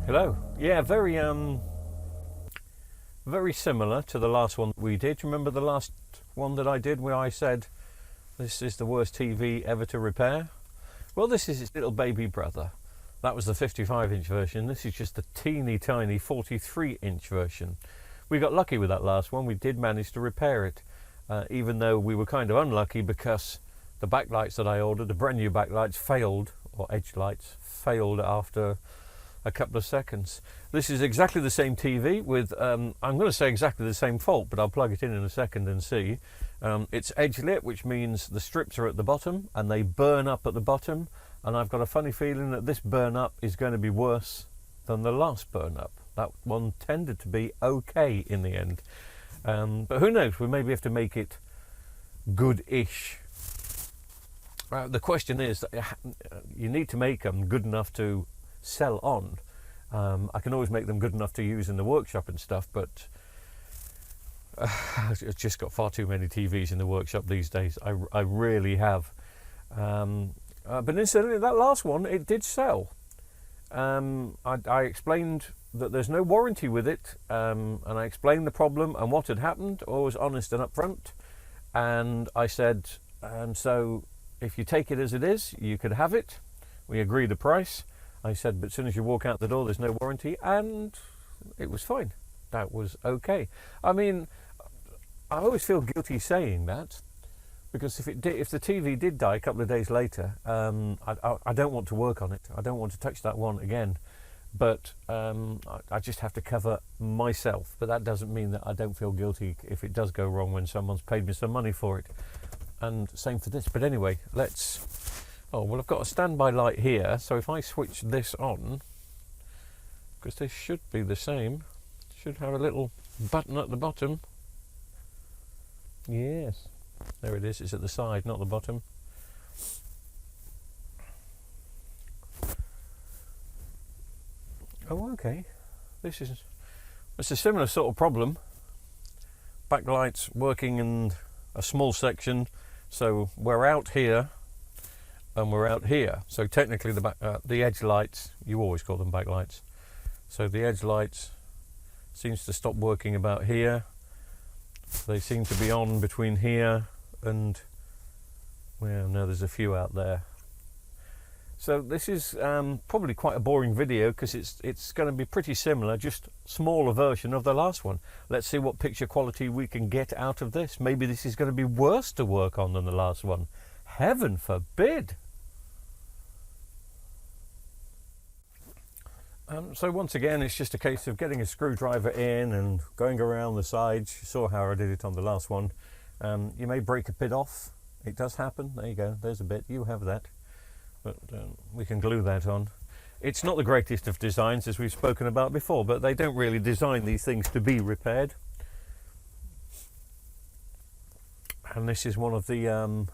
Hello. Yeah, very similar to the last one we did. Remember the last one that I did where I said this is the worst TV ever to repair? Well, this is its little baby brother. That was the 55-inch version. This is just the teeny tiny 43-inch version. We got lucky with that last one. We did manage to repair it, even though we were kind of unlucky because the backlights that I ordered, the brand new backlights, failed, or edge lights, failed after a couple of seconds. This is exactly the same TV with, I'm going to say exactly the same fault, but I'll plug it in a second and see. It's edge lit, which means the strips are at the bottom and they burn up at the bottom. And I've got a funny feeling that this burn up is going to be worse than the last burn up. That one tended to be okay in the end. But who knows, we maybe have to make it good-ish. The question is, you need to make them good enough to sell on. I can always make them good enough to use in the workshop and stuff, but I've just got far too many TVs in the workshop these days. I really have. But incidentally, that last one, it did sell. I explained that there's no warranty with it, and I explained the problem and what had happened. I was honest and upfront, and I said, so if you take it as it is, you could have it. We agreed the price. I said, but as soon as you walk out the door, there's no warranty, and it was fine. That was okay. I mean, I always feel guilty saying that, because if the TV did die a couple of days later, I don't want to work on it. I don't want to touch that one again. But I just have to cover myself. But that doesn't mean that I don't feel guilty if it does go wrong when someone's paid me some money for it. And same for this. But anyway, oh, well, I've got a standby light here. So if I switch this on, because this should be the same, should have a little button at the bottom. Yes. There it is, it's at the side, not the bottom. Oh, okay. It's a similar sort of problem. Backlights working in a small section, so we're out here and we're out here. So technically the edge lights, you always call them backlights. So the edge lights seems to stop working about here. They seem to be on between here and, well, no, there's a few out there. So this is probably quite a boring video because it's going to be pretty similar, just smaller version of the last one. Let's see what picture quality we can get out of this. Maybe this is going to be worse to work on than the last one. Heaven forbid. So once again, it's just a case of getting a screwdriver in and going around the sides. You saw how I did it on the last one. You may break a bit off. It does happen. There you go. There's a bit. You have that. But we can glue that on. It's not the greatest of designs, as we've spoken about before, but they don't really design these things to be repaired. And this is one of the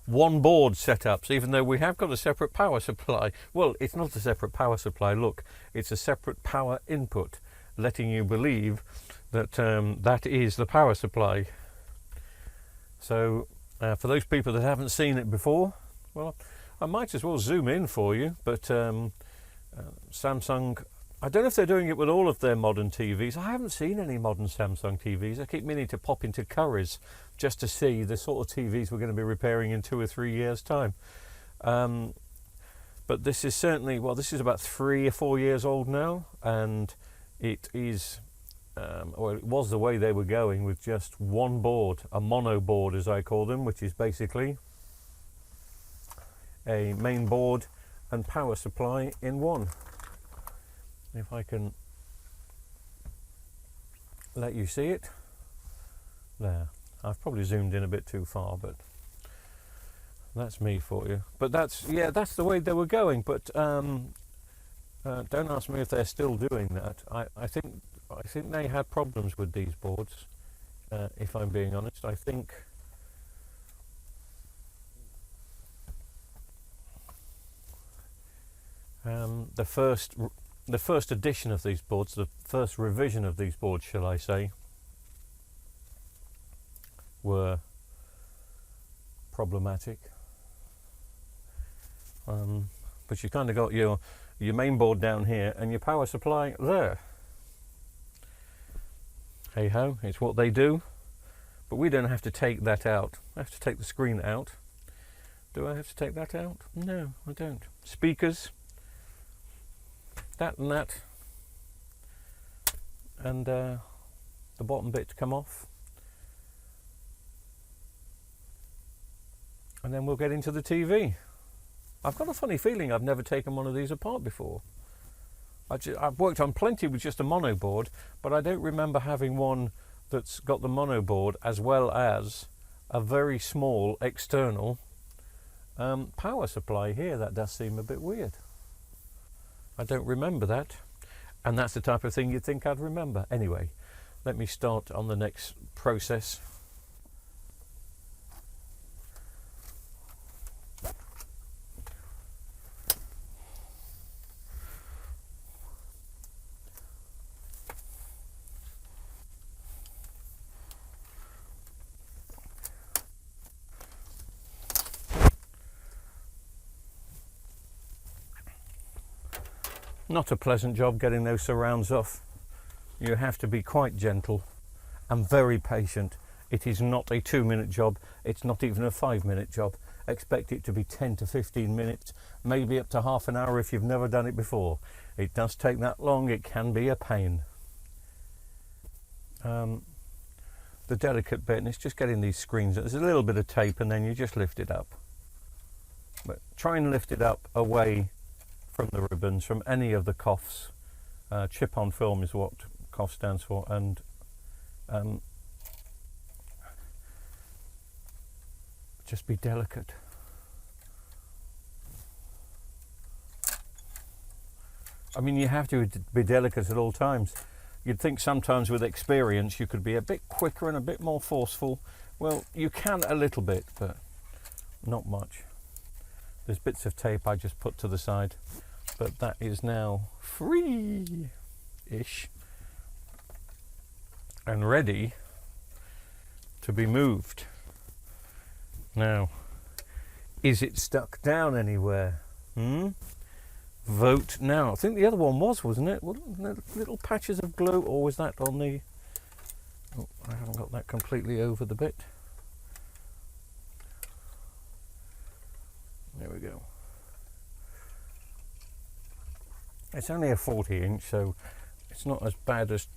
one board setups, even though we have got a separate power supply. Well, it's not a separate power supply, look, it's a separate power input, letting you believe that that is the power supply. So for those people that haven't seen it before, well, I might as well zoom in for you, but Samsung, I don't know if they're doing it with all of their modern TVs. I haven't seen any modern Samsung TVs. I keep meaning to pop into Currys just to see the sort of TVs we're going to be repairing in 2 or 3 years' time. But this is certainly, well, this is about 3 or 4 years old now, and it is, or it was the way they were going with just one board, a mono board as I call them, which is basically a main board and power supply in one. If I can let you see it. There. I've probably zoomed in a bit too far, but that's me for you. But that's, yeah, that's the way they were going. But don't ask me if they're still doing that. I think they had problems with these boards, if I'm being honest. I think the first edition of these boards, the first revision of these boards, shall I say, were problematic. But you kind of got your your main board down here and your power supply there. Hey ho, it's what they do. But we don't have to take that out. I have to take the screen out. Do I have to take that out? No, I don't. Speakers, that and that, and the bottom bit to come off. And then we'll get into the TV. I've got a funny feeling I've never taken one of these apart before. I've worked on plenty with just a mono board, but I don't remember having one that's got the mono board as well as a very small external power supply here. That does seem a bit weird. I don't remember that, and that's the type of thing you'd think I'd remember. Anyway, let me start on the next process. Not a pleasant job getting those surrounds off. You have to be quite gentle and very patient. It is not a 2-minute job. It's not even a 5-minute job. Expect it to be 10 to 15 minutes, maybe up to half an hour if you've never done it before. It does take that long. It can be a pain. The delicate bit is just getting these screens. There's a little bit of tape and then you just lift it up. But try and lift it up away from the ribbons, from any of the COFs. Chip-on film is what COF stands for, and just be delicate. I mean, you have to be delicate at all times. You'd think sometimes with experience you could be a bit quicker and a bit more forceful. Well, you can a little bit, but not much. There's bits of tape I just put to the side, but that is now free-ish and ready to be moved. Now, is it stuck down anywhere? Vote now. I think the other one wasn't it? Little patches of glue, or was that on the... Oh, I haven't got that completely over the bit. There we go. It's only a 40-inch, so it's not as bad as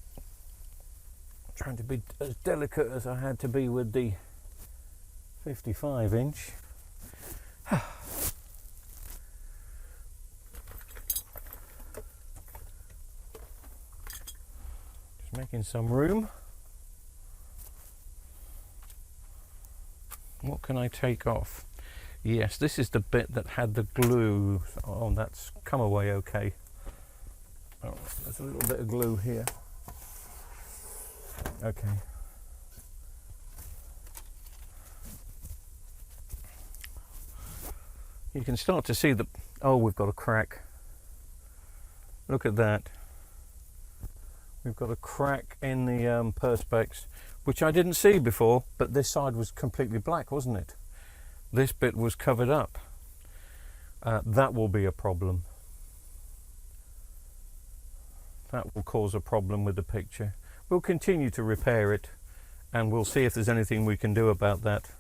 trying to be as delicate as I had to be with the 55-inch. Just making some room. What can I take off? Yes, this is the bit that had the glue. Oh, that's come away okay. Oh, there's a little bit of glue here. Okay. You can start to see the... Oh, we've got a crack. Look at that. We've got a crack in the perspex, which I didn't see before, but this side was completely black, wasn't it? This bit was covered up. That will be a problem. That will cause a problem with the picture. We'll continue to repair it, and we'll see if there's anything we can do about that.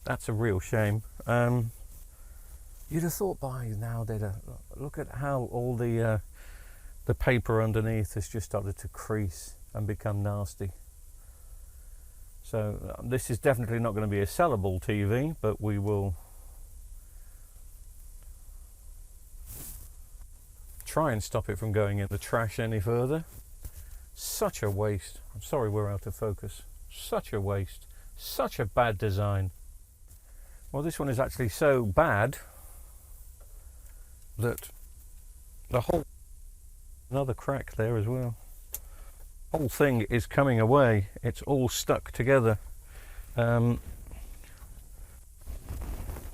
That's a real shame. You'd have thought by now they'd look at how all the paper underneath has just started to crease and become nasty. So this is definitely not going to be a sellable TV, but we will try and stop it from going in the trash any further. Such a waste. I'm sorry we're out of focus. Such a waste. Such a bad design. Well, this one is actually so bad that the whole... Another crack there as well. Whole thing is coming away. It's all stuck together.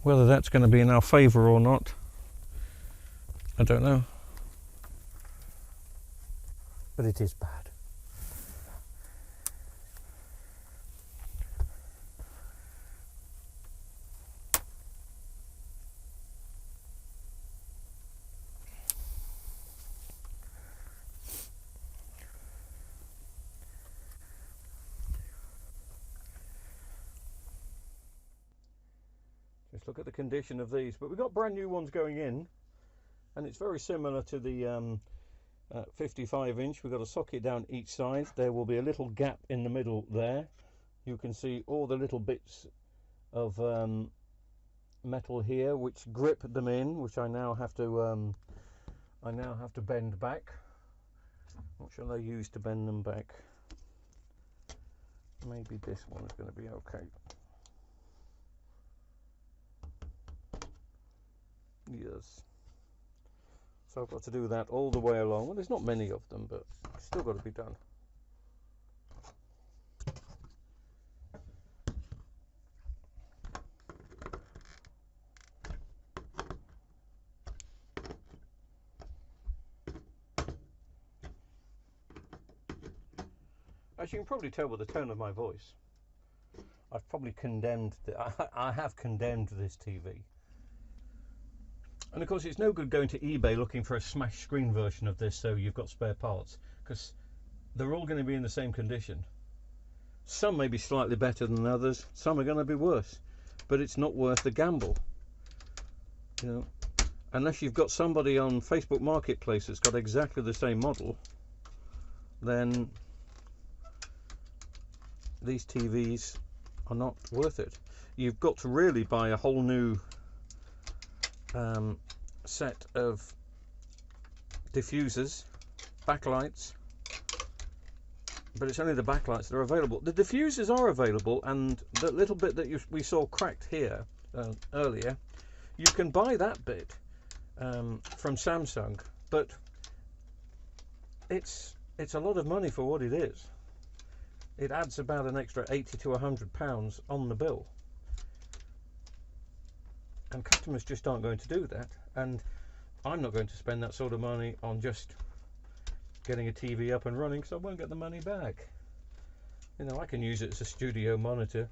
Whether that's going to be in our favour or not, I don't know. But it is bad. Let's look at the condition of these. But we've got brand new ones going in, and it's very similar to the 55 inch. We've got a socket down each side. There will be a little gap in the middle there. You can see all the little bits of metal here which grip them in, which I now have to bend back. What shall I use to bend them back? Maybe this one's going to be okay. Yes. So I've got to do that all the way along. Well, there's not many of them, but it's still got to be done. As you can probably tell by the tone of my voice, I've probably condemned, I have condemned this TV. And of course it's no good going to eBay looking for a smash screen version of this so you've got spare parts, because they're all going to be in the same condition. Some may be slightly better than others, some are going to be worse, but it's not worth the gamble. You know, unless you've got somebody on Facebook Marketplace that's got exactly the same model, then these TVs are not worth it. You've got to really buy a whole new set of diffusers, backlights, but it's only the backlights that are available. The diffusers are available, and the little bit that we saw cracked here earlier, you can buy that bit from Samsung, but it's a lot of money for what it is. It adds about an extra £80 to £100 on the bill. And customers just aren't going to do that, and I'm not going to spend that sort of money on just getting a TV up and running, because I won't get the money back. You know, I can use it as a studio monitor.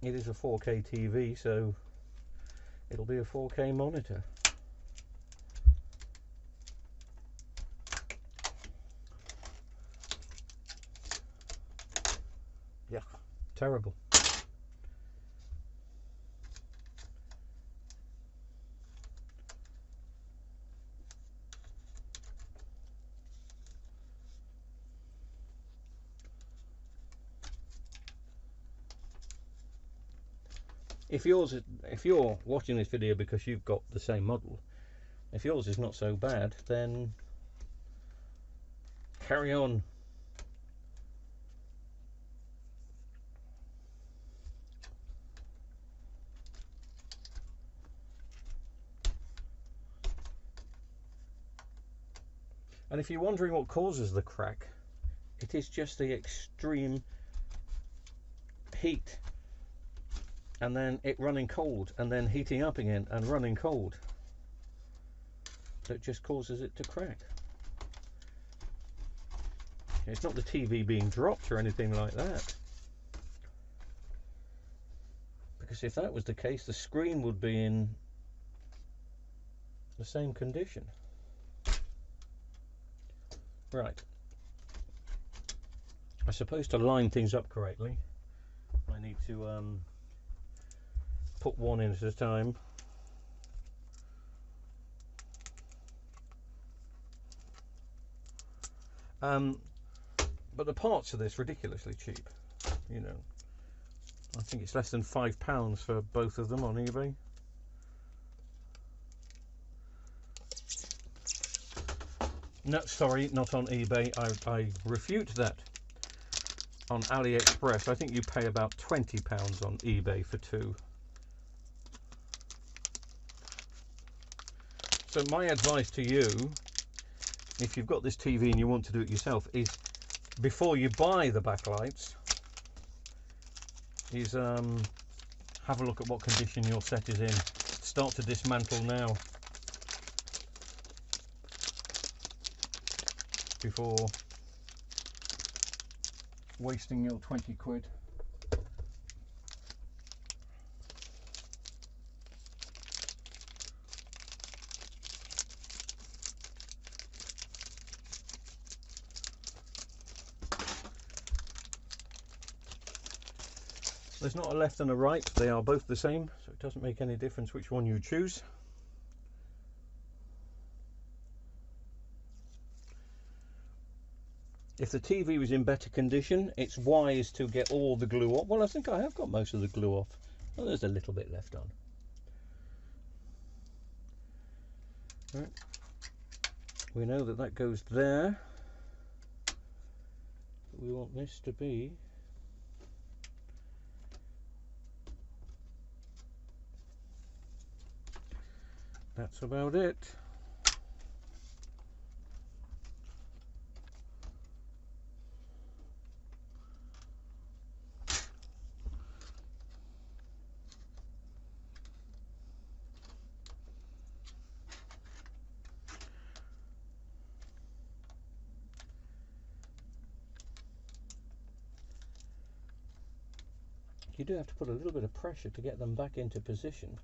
It is a 4K TV, so it'll be a 4K monitor. Yeah, terrible. If you're watching this video because you've got the same model, if yours is not so bad, then carry on. And if you're wondering what causes the crack, it is just the extreme heat, and then it running cold, and then heating up again and running cold, that just causes it to crack. It's not the TV being dropped or anything like that, because if that was the case, the screen would be in the same condition. Right, I suppose to line things up correctly, I need to put one in at a time. But the parts of this ridiculously cheap. You know, I think it's less than £5 for both of them on eBay. No, sorry, not on eBay. I refute that. On AliExpress, I think you pay about £20 on eBay for two. So my advice to you, if you've got this TV and you want to do it yourself, is before you buy the backlights, is have a look at what condition your set is in. Start to dismantle now, before wasting your 20 quid. There's not a left and a right, they are both the same, so it doesn't make any difference which one you choose. If the TV was in better condition, it's wise to get all the glue off. Well, I think I have got most of the glue off. Well, there's a little bit left on. Right. We know that that goes there. But we want this to be that's about it. You do have to put a little bit of pressure to get them back into position.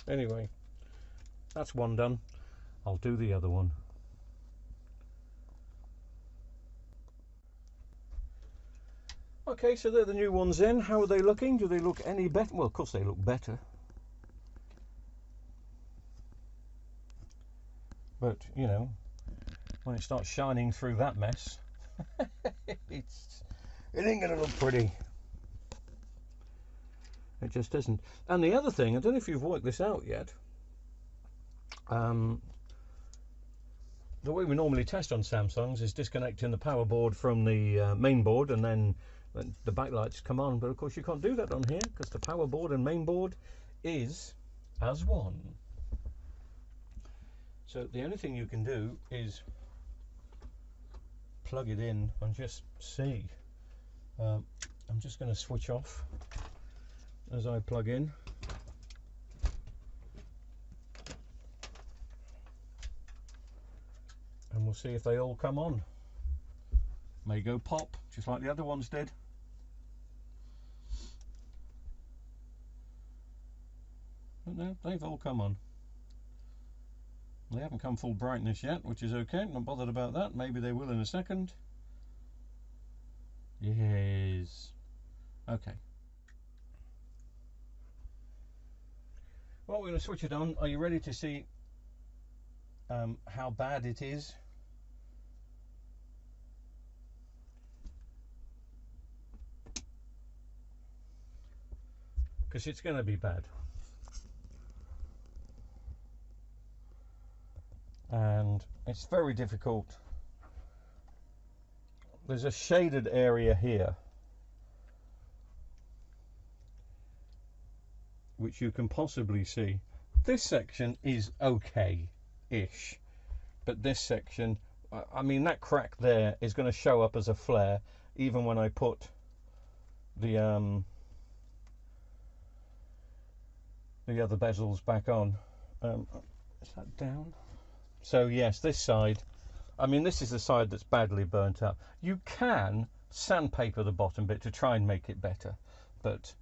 Anyway, that's one done. I'll do the other one. Okay, so they're the new ones in. How are they looking? Do they look any better? Well, of course they look better. But, you know, when it starts shining through that mess, it ain't going to look pretty. It just isn't. And the other thing, I don't know if you've worked this out yet, the way we normally test on Samsungs is disconnecting the power board from the main board, and then the backlights come on. But of course you can't do that on here because the power board and main board is as one. So the only thing you can do is plug it in and just see. I'm just going to switch off as I plug in. And we'll see if they all come on. May go pop, just like the other ones did. But no, they've all come on. They haven't come full brightness yet, which is okay, not bothered about that. Maybe they will in a second. Yes. Okay. Well, we're going to switch it on. Are you ready to see how bad it is? Because it's going to be bad. And it's very difficult. There's a shaded area here which you can possibly see. This section is okay-ish, but this section, I mean, that crack there is going to show up as a flare even when I put the other bezels back on. Is that down? So yes, this side, I mean, this is the side that's badly burnt up. You can sandpaper the bottom bit to try and make it better, but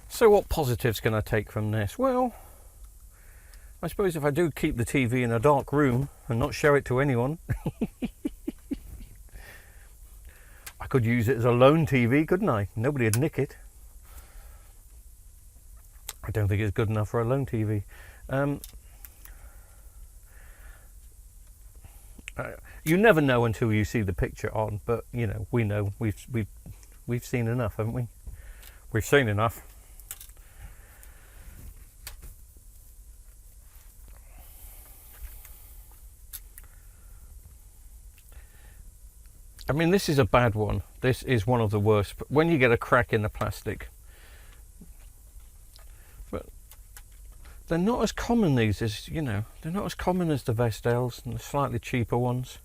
so what positives can I take from this? Well, I suppose if I do keep the TV in a dark room and not show it to anyone, I could use it as a lone TV, couldn't I? Nobody would nick it. I don't think it's good enough for a lone TV. You never know until you see the picture on, but you know, we know we've seen enough, haven't we? We've seen enough. I mean, this is a bad one. This is one of the worst. But when you get a crack in the plastic, they're not as common, these, as you know, they're not as common as the Vestels and the slightly cheaper ones.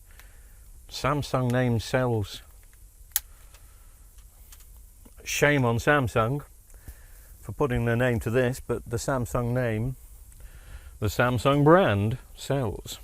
Samsung name sells. Shame on Samsung for putting their name to this, but the Samsung name, the Samsung brand, sells.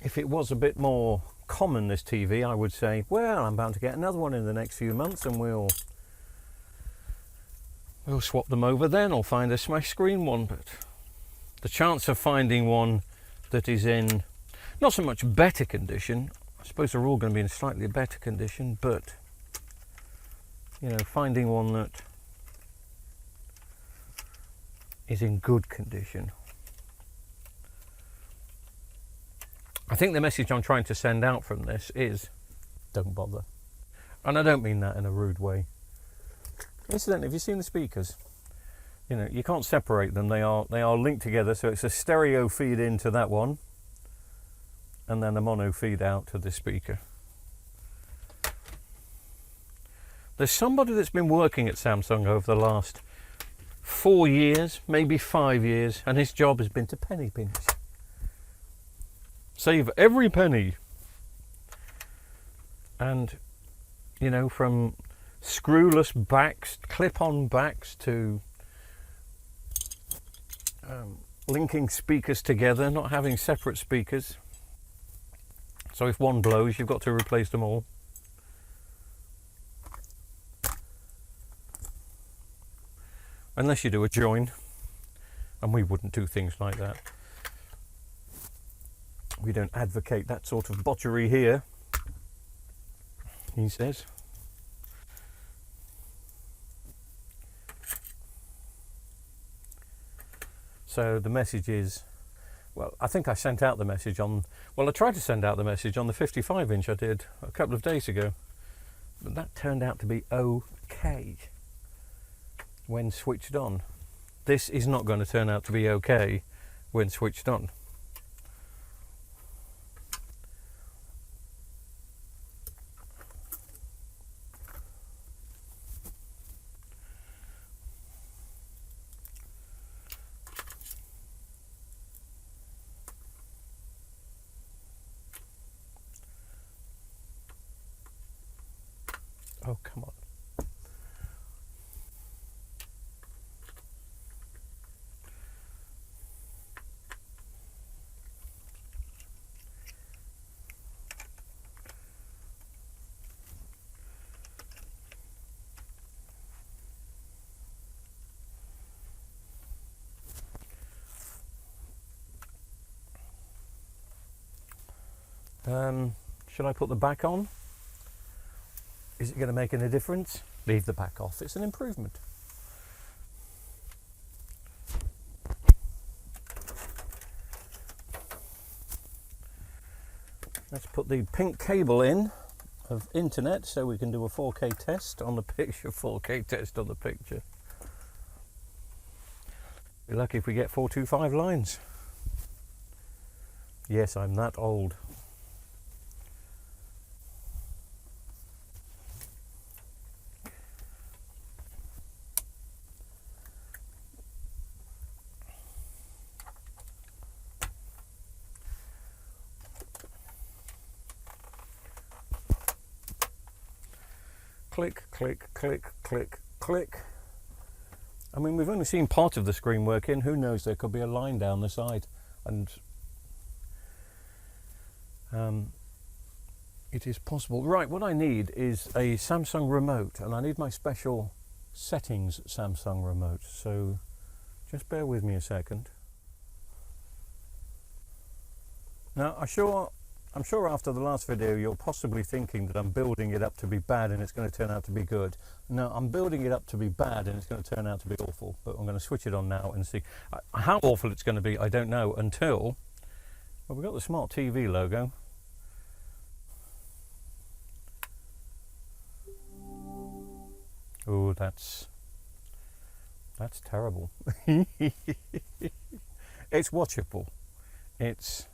If it was a bit more common, this TV, I would say, well, I'm bound to get another one in the next few months, and we'll swap them over then, or find a smash screen one. But the chance of finding one that is in not so much better condition, I suppose they're all going to be in slightly better condition, but you know, finding one that is in good condition. I think the message I'm trying to send out from this is, don't bother. And I don't mean that in a rude way. Incidentally, have you seen the speakers? You know, you can't separate them. They are linked together, so it's a stereo feed into that one, and then a mono feed out to this speaker. There's somebody that's been working at Samsung over the last 4 years, maybe 5 years, and his job has been to penny pinch. Save every penny. And, you know, from screwless backs, clip-on backs, to linking speakers together, not having separate speakers. So if one blows, you've got to replace them all. Unless you do a join, and we wouldn't do things like that. We don't advocate that sort of botchery here, he says. So the message is, well, I think I sent out the message on, well, I tried to send out the message on the 55-inch I did a couple of days ago, but that turned out to be okay when switched on. This is not going to turn out to be okay when switched on. Oh, come on. Should I put the back on? Is it going to make any difference? Leave the back off. It's an improvement. Let's put the pink cable in of internet so we can do a 4K test on the picture. 4K test on the picture. Be lucky if we get 425 lines. Yes, I'm that old. Click, click, click, click, click. I mean, we've only seen part of the screen working. Who knows, there could be a line down the side. And it is possible. Right, what I need is a Samsung remote, and I need my special settings Samsung remote. So just bear with me a second. Now, I'm sure after the last video you're possibly thinking that I'm building it up to be bad and it's going to turn out to be good. No, I'm building it up to be bad and it's going to turn out to be awful. But I'm going to switch it on now and see how awful it's going to be. I don't know until, well, we've got the Smart TV logo. Oh, that's terrible. It's watchable. It's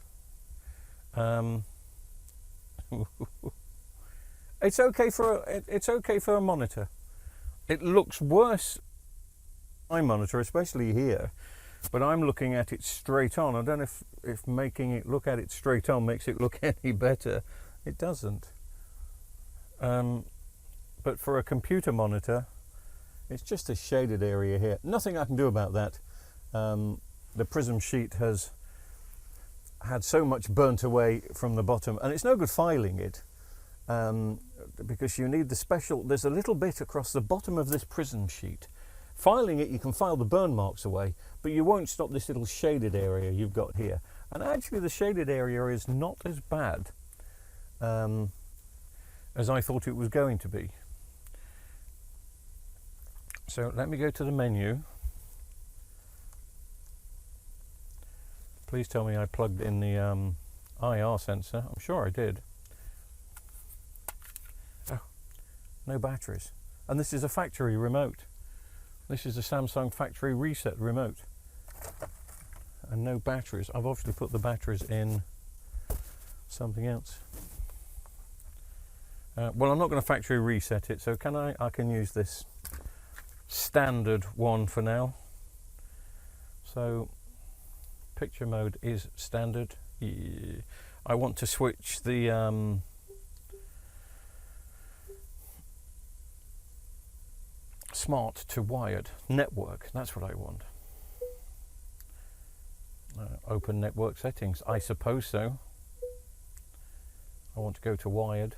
it's okay for a monitor. It looks worse on my monitor, especially here, but I'm looking at it straight on. I don't know if making it look at it straight on makes it look any better. It doesn't. But for a computer monitor, it's just a shaded area here. Nothing I can do about that. The Prism sheet has had so much burnt away from the bottom, and it's no good filing it, because you need the special, there's a little bit across the bottom of this Prism sheet. Filing it, you can file the burn marks away, but you won't stop this little shaded area you've got here. And actually the shaded area is not as bad as I thought it was going to be. So let me go to the menu. Please tell me I plugged in the IR sensor. I'm sure I did. Oh, no batteries. And this is a factory remote. This is a Samsung factory reset remote. And no batteries. I've obviously put the batteries in something else. Well, I'm not going to factory reset it, so I can use this standard one for now. So picture mode is standard. Yeah. I want to switch the smart to wired network. That's what I want. Open network settings. I suppose so. I want to go to wired.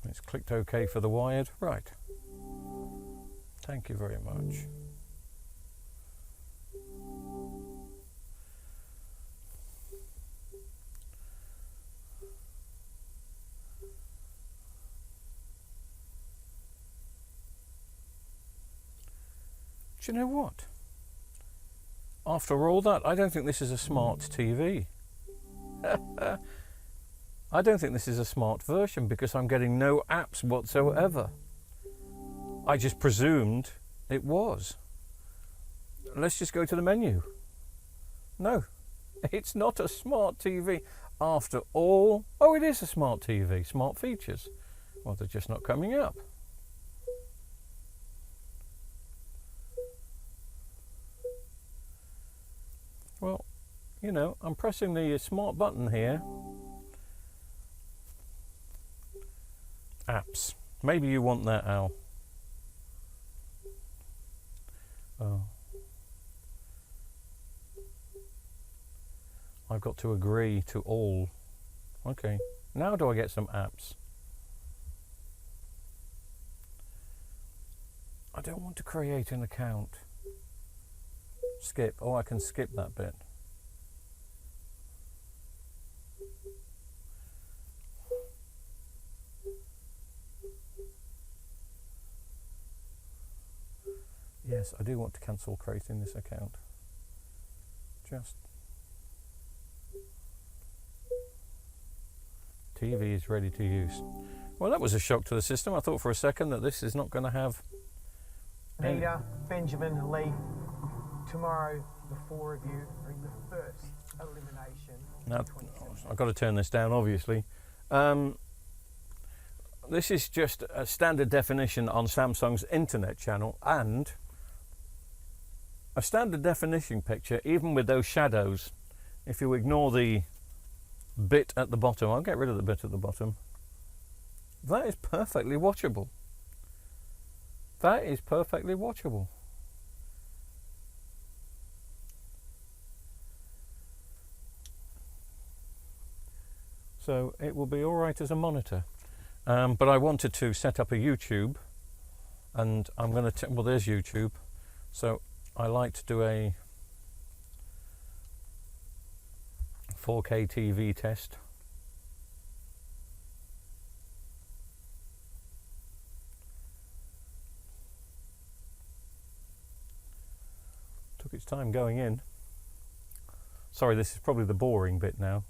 It's clicked OK for the wired. Right. Thank you very much. Do you know what? After all that, I don't think this is a smart TV. I don't think this is a smart version because I'm getting no apps whatsoever. I just presumed it was. Let's just go to the menu. No, it's not a smart TV. After all, oh, it is a smart TV, smart features. Well, they're just not coming up. Well, you know, I'm pressing the smart button here. Apps. Maybe you want that, Al. Oh. I've got to agree to all. Okay. Now do I get some apps? I don't want to create an account. Skip. Oh, I can skip that bit. Yes, I do want to cancel creating this account. Just. TV is ready to use. Well, that was a shock to the system. I thought for a second that this is not going to have... Nita, Benjamin, and Lee, tomorrow the four of you are in the first elimination. Now, I've got to turn this down, obviously. This is just a standard definition on Samsung's internet channel, and a standard definition picture, even with those shadows, if you ignore the bit at the bottom, I'll get rid of the bit at the bottom, that is perfectly watchable. That is perfectly watchable. So it will be all right as a monitor. But I wanted to set up a YouTube, and I'm going to, well, there's YouTube. So I like to do a 4K TV test. Took its time going in. Sorry, this is probably the boring bit now.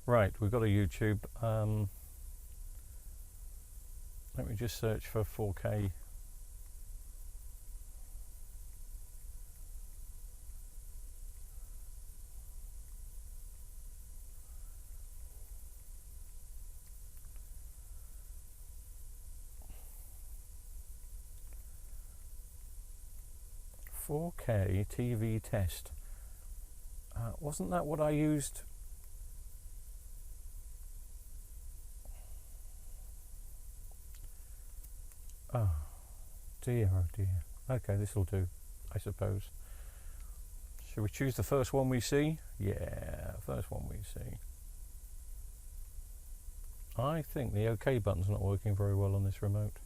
Right, we've got a YouTube. Let me just search for 4K. TV test. Wasn't that what I used? Oh dear, oh dear. Okay, this will do, I suppose. Should we choose the first one we see? Yeah, first one we see. I think the OK button's not working very well on this remote.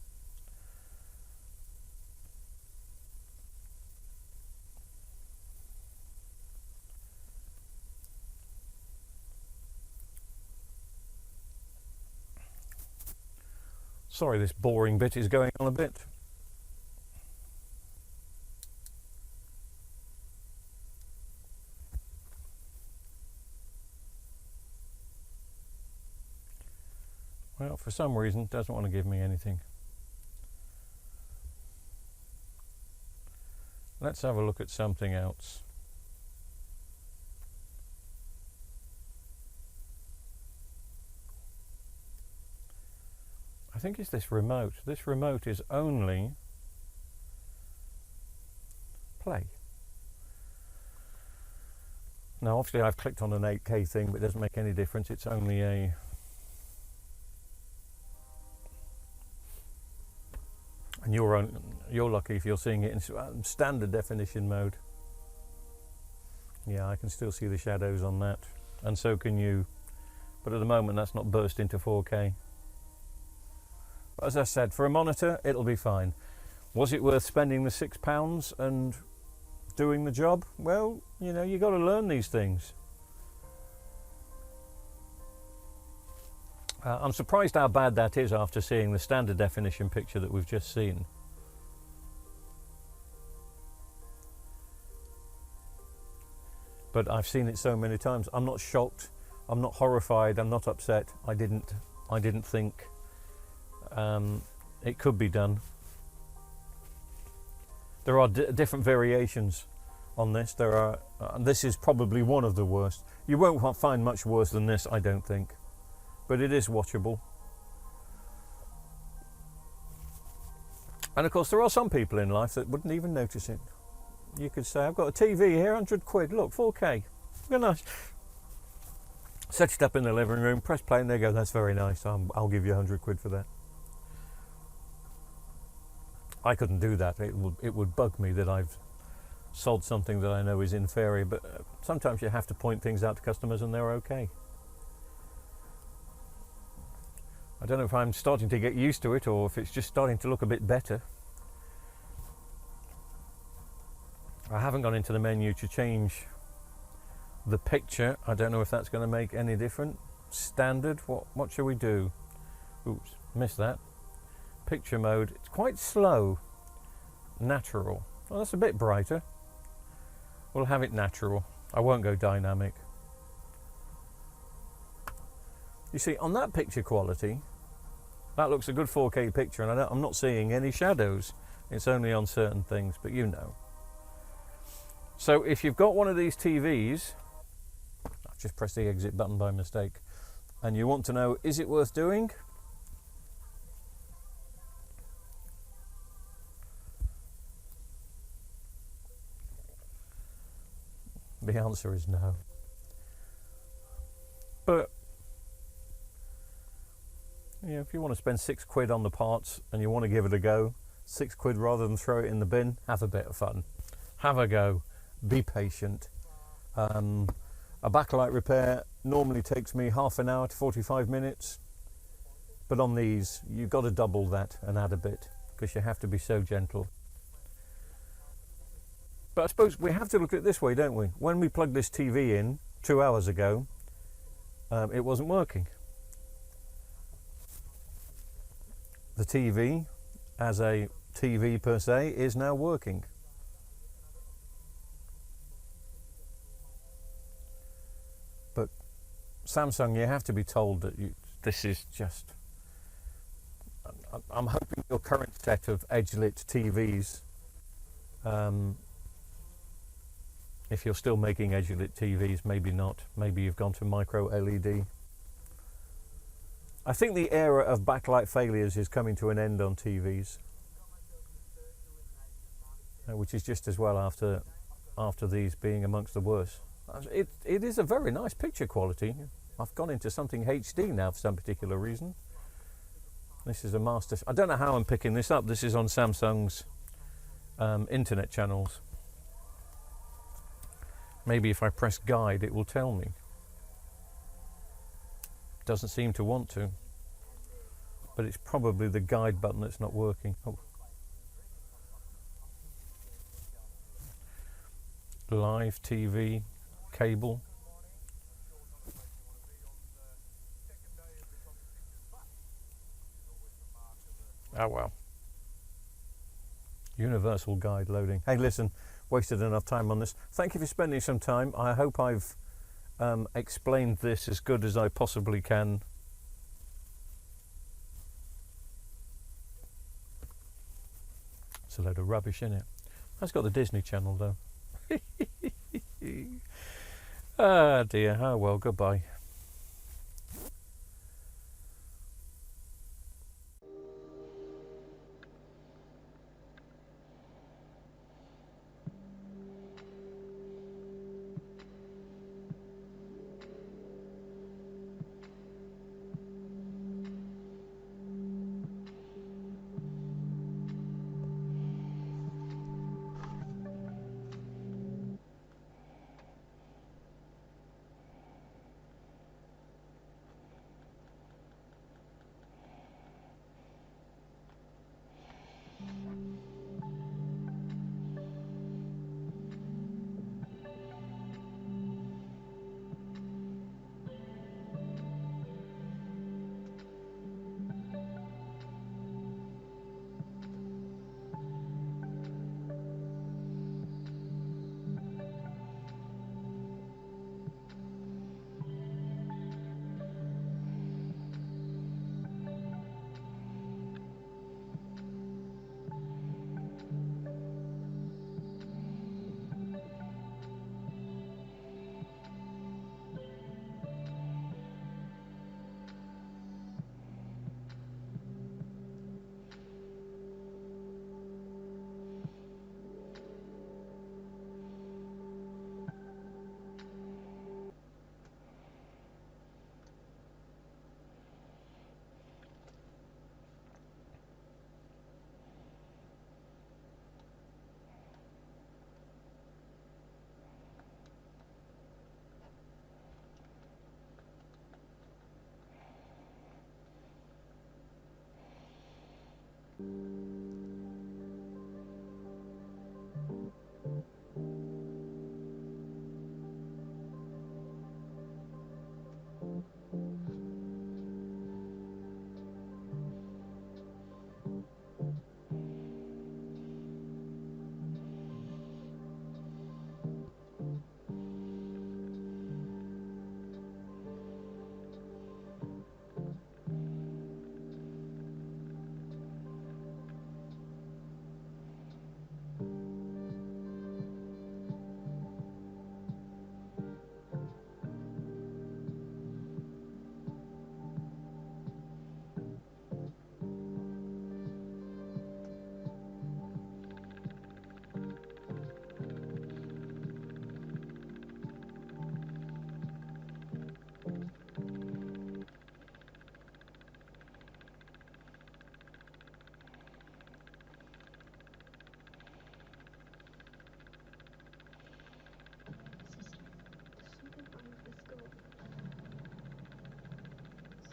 Sorry, this boring bit is going on a bit. Well, for some reason, it doesn't want to give me anything. Let's have a look at something else. I think it's this remote. This remote is only play. Now obviously I've clicked on an 8K thing, but it doesn't make any difference. It's only a and you're lucky if you're seeing it in standard definition mode. Yeah, I can still see the shadows on that, and so can you, but at the moment that's not burst into 4K. But as I said, for a monitor it'll be fine. Was it worth spending the £6 and doing the job? Well, you know, you got to learn these things. I'm surprised how bad that is after seeing the standard definition picture that we've just seen. But I've seen it so many times. I'm not shocked, I'm not horrified, I'm not upset. I didn't think it could be done. There are different variations on this. There are. This is probably one of the worst. You won't find much worse than this, I don't think. But it is watchable. And of course, there are some people in life that wouldn't even notice it. You could say, I've got a TV here, 100 quid. Look, 4K. Very nice. Set it up in the living room, press play, and they go, that's very nice. I'll give you 100 quid for that. I couldn't do that. It would bug me that I've sold something that I know is inferior, but sometimes you have to point things out to customers and they're okay. I don't know if I'm starting to get used to it or if it's just starting to look a bit better. I haven't gone into the menu to change the picture. I don't know if that's going to make any difference. Standard, what shall we do? Oops, missed that. Picture mode, it's quite slow. Natural, well, that's a bit brighter. We'll have it natural. I won't go dynamic. You see, on that picture quality, that looks a good 4K picture, and I'm not seeing any shadows. It's only on certain things, but you know. So if you've got one of these TVs, I've just pressed the exit button by mistake, and you want to know, is it worth doing? The answer is no. But yeah, if you want to spend £6 on the parts and you want to give it a go, £6 rather than throw it in the bin, have a bit of fun. Have a go. Be patient. A backlight repair normally takes me half an hour to 45 minutes. But on these, you've got to double that and add a bit because you have to be so gentle. But I suppose we have to look at it this way, don't we? When we plugged this TV in 2 hours ago, it wasn't working. The TV, as a TV per se, is now working. But Samsung, you have to be told that this is just... I'm hoping your current set of edge-lit TVs, if you're still making edge-lit TVs, maybe not. Maybe you've gone to micro LED. I think the era of backlight failures is coming to an end on TVs, which is just as well after these being amongst the worst. It is a very nice picture quality. I've gone into something HD now for some particular reason. This is a master. I don't know how I'm picking this up. This is on Samsung's internet channels. Maybe if I press guide it will tell me. Doesn't seem to want to, but it's probably the guide button that's not working. Oh. Live TV cable. Oh well. Universal guide loading. Hey, listen, wasted enough time on this. Thank you for spending some time. I hope I've explained this as good as I possibly can. It's a load of rubbish, isn't it? That's got the Disney Channel though. Ah dear, oh well, goodbye.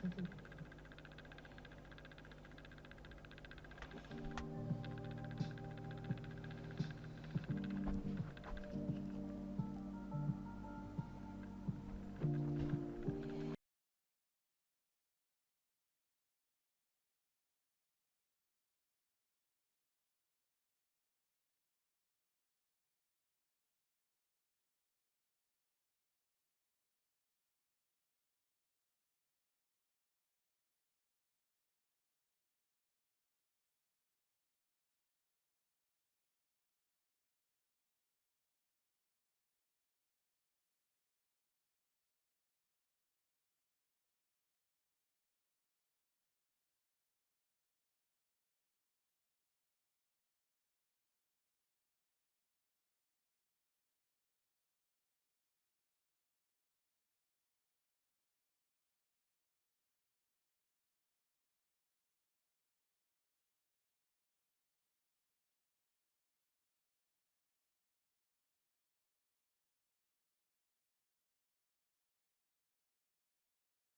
Something